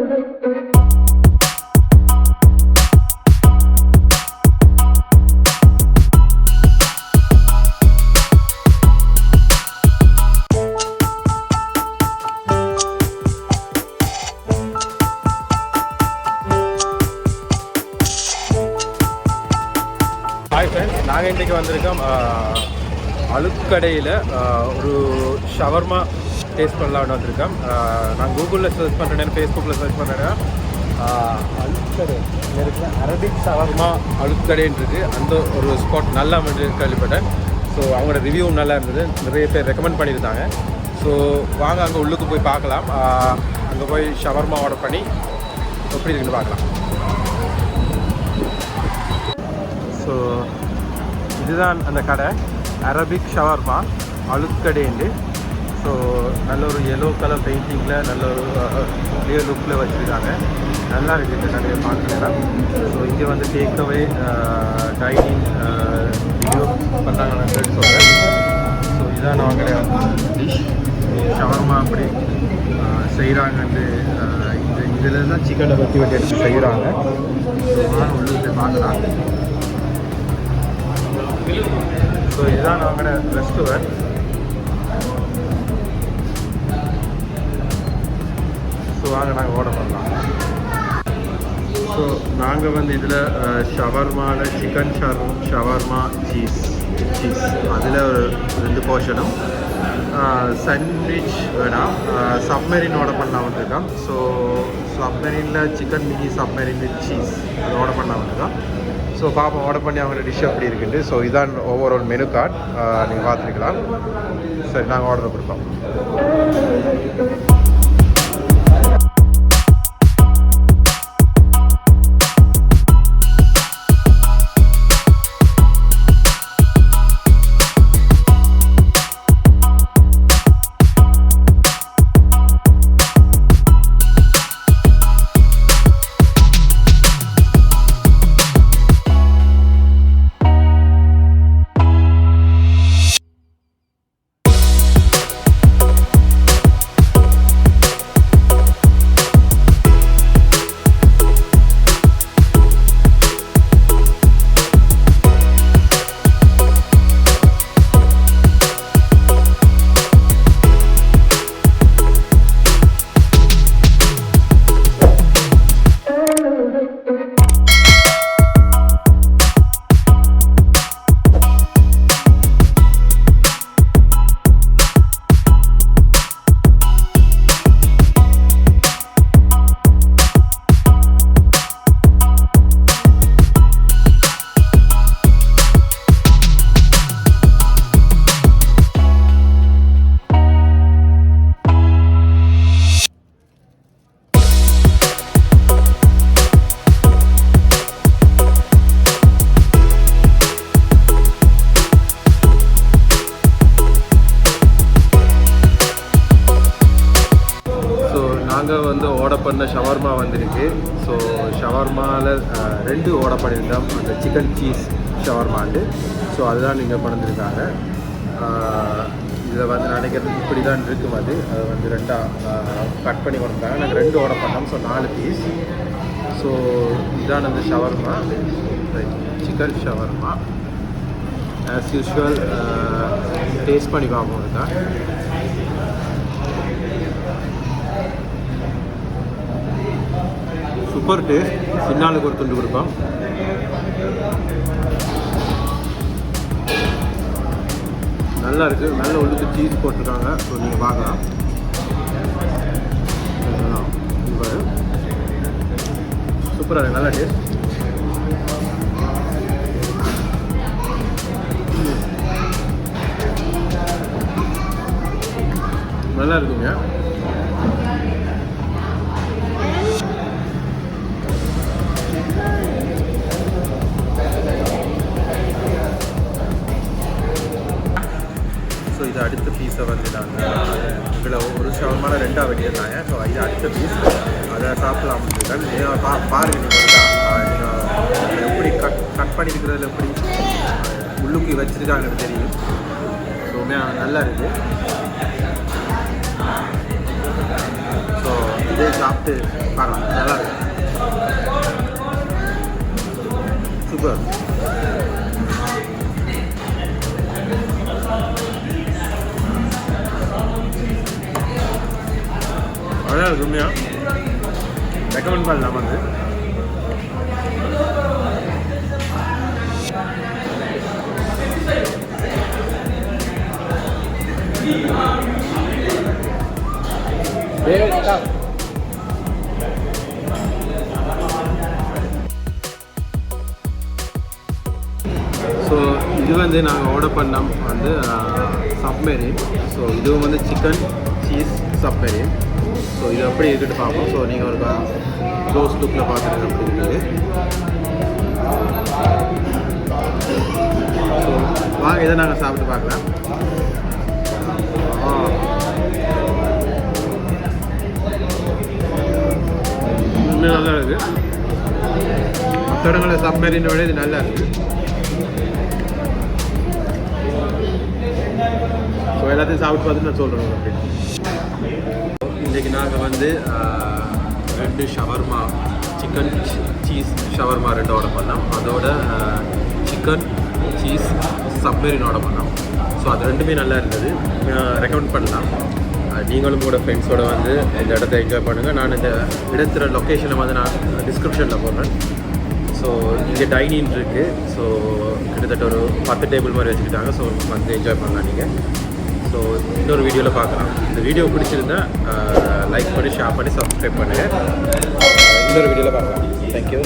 Hi friends, நாங்கள் இன்றைக்கி வந்திருக்கோம் அலுத்கடையில் ஒரு ஷவர்மா டேஸ்ட் பண்ணலாம்னு வந்திருக்கோம். நான் கூகுளில் சர்ச் பண்ணுறேன், ஃபேஸ்புக்கில் சர்ச் பண்ணுறேன். அலுத்கடை இருக்கிற அரபிக் ஷவர்மா அலுத்கடைன்றது அந்த ஒரு ஸ்பாட் நல்லா வந்து கேள்விப்பட்டேன். ஸோ அவங்களோட ரிவ்யூ நல்லா இருந்தது, நிறைய பேர் ரெக்கமெண்ட் பண்ணியிருந்தாங்க. ஸோ வாங்க அங்கே உள்ளுக்கு போய் பார்க்கலாம். அங்கே போய் ஷவர்மா ஆர்டர் பண்ணி எப்படி இருக்குன்னு பார்க்கலாம். ஸோ இதுதான் அந்த கடை, அரபிக் ஷவர்மா அலுத்கடேண்டு. ஸோ நல்ல ஒரு எல்லோ கலர் பெயிண்டிங்கில் நல்ல ஒரு கிளியர் லுக்கில் வச்சுருக்காங்க. நல்லா இருக்குது, நிறைய பார்க்கலாம். ஸோ இங்கே வந்து டேக்அவே டைனிங் வீடியோ பண்ணுறாங்கன்னு சொல்கிறேன். ஸோ இதான் நாங்கள் டிஷ் ஷவர்மா அப்படி செய்கிறாங்கன்னு இந்த இதில் தான் சிக்கனை பற்றி வெட்டி எடுத்து செய்கிறாங்க. உள்ளே பார்க்குறாங்க. ஸோ இதுதான் நாங்களோட ரெஸ்டாரண்ட். ஸோ வாங்க நாங்கள் ஆர்டர் பண்ணலாம். ஸோ நாங்கள் வந்து இதில் ஷவர்மாவில் சிக்கன் ஷவர்மா சீஸ் அதில் ஒரு 2 போர்ஷனும், சாண்ட்விச் வேணாம், சப்மெரின் ஆர்டர் பண்ணலாம் வந்துருக்கோம். ஸோ சப்மெரினில் chicken mini submarine with cheese அது ஆர்டர் பண்ணலாம் வந்துருக்கோம். ஸோ பாப்பா ஆர்டர் பண்ணி அவங்களோட டிஷ் அப்படி இருக்குது. ஸோ இதான் ஓவரால் மெனு கார்டு, நீங்கள் பார்த்துருக்கலாம். சரி, நாங்கள் ஆர்டர் கொடுப்போம். நாங்கள் வந்து ஆர்டர் பண்ண ஷவர்மா வந்திருக்கு. ஸோ ஷவர்மாவில் 2 ஆர்டர் பண்ணியிருந்தோம், அந்த சிக்கன் சீஸ் ஷவர்மாண்டு. ஸோ அதுதான் நீங்கள் பண்ணியிருக்காங்க. இதில் வந்து நினைக்கிறது இப்படி தான் இருக்கும். அது வந்து 2ஆக கட் பண்ணி கொடுத்தாங்க. நாங்கள் 2 ஆர்டர் பண்ணோம். So 4 piece. ஸோ இதான் அந்த shawarma, chicken shawarma. As usual taste பண்ணி பார்ப்போம். இருக்கா சூப்பர் டேஸ்ட். சின்னாளுக்கு ஒரு துண்டு கொடுப்போம். நல்லா இருக்குது, நல்ல உள்ளுக்கு சீஸ் போட்டிருக்காங்க. ஸோ நீங்கள் பார்க்கலாம். சூப்பராக இருக்குது, நல்ல டேஸ்ட். நல்லா இருக்குங்க. ஸோ இது அடுத்த பீஸை வந்து நாங்கள் இதில் ஒரு ஷவர்மாவில் 2ஆக வெட்டியிருந்தாங்க. ஸோ இது அடுத்த பீஸ், அதை சாப்பிடலாம் இருக்கேன். நீங்கள் பாருங்கள், நீங்கள் எப்படி கட் பண்ணியிருக்கிறதுல எப்படி உள்ளுக்கு வச்சுருக்காங்கன்னு தெரியும். ஸோ நல்லா இருக்குது. ஸோ இதே சாப்பிட்டு பாருங்க, நல்லா இருக்கு. சூப்பர். அதான் இருக்கு, உண்மையாக ரெக்கமெண்ட் பண்ணலாம் வந்து. ஸோ இது வந்து நாங்கள் ஆர்டர் பண்ணோம் வந்து சப்மெரின். ஸோ இதுவும் வந்து சிக்கன் சீஸ் சப்மெரின். ஸோ இது எப்படி இருக்குன்னு பார்ப்போம். ஸோ நீங்கள் ஒரு க்ளோஸ் லுக்கில் பார்த்துட்டு அப்படி இருக்குது. ஸோ வாங்க இதை நாங்கள் சாப்பிட்டு பார்க்கலாம். இன்னும் நல்லா இருக்குது. மற்ற இடங்களில் சப்மெரினை விட இது நல்லா இருக்குது. ஸோ எல்லாத்தையும் சாப்பிட்டு பார்த்து நான் சொல்கிறேன் அப்படின்னு. இன்றைக்கி நாங்கள் வந்து 2 shawarma, chicken cheese shawarma 2 order பண்ணோம். அதோட சிக்கன் சீஸ் சப்மெரின் ஆர்டர் பண்ணோம். ஸோ அது ரெண்டுமே நல்லா இருந்தது, ரெக்கமெண்ட் பண்ணலாம். நீங்களும் கூட ஃப்ரெண்ட்ஸோடு வந்து இந்த இடத்த என்ஜாய் பண்ணுங்கள். நான் இந்த இடத்துல லொக்கேஷனை வந்து நான் டிஸ்கிரிப்ஷனில் போடுறேன். ஸோ இங்கே டைனிங் இருக்குது. ஸோ கிட்டத்தட்ட ஒரு 10 டேபிள் மாதிரி வச்சுக்கிட்டாங்க. ஸோ வந்து என்ஜாய் பண்ணலாம் நீங்கள். ஸோ இன்னொரு வீடியோவில் பார்க்கலாம். இந்த வீடியோ பிடிச்சிருந்தா லைக் பண்ணி, ஷேர் பண்ணி, சப்ஸ்கிரைப் பண்ணுங்கள். இன்னொரு வீடியோவில் பார்க்கலாம். தேங்க்யூ.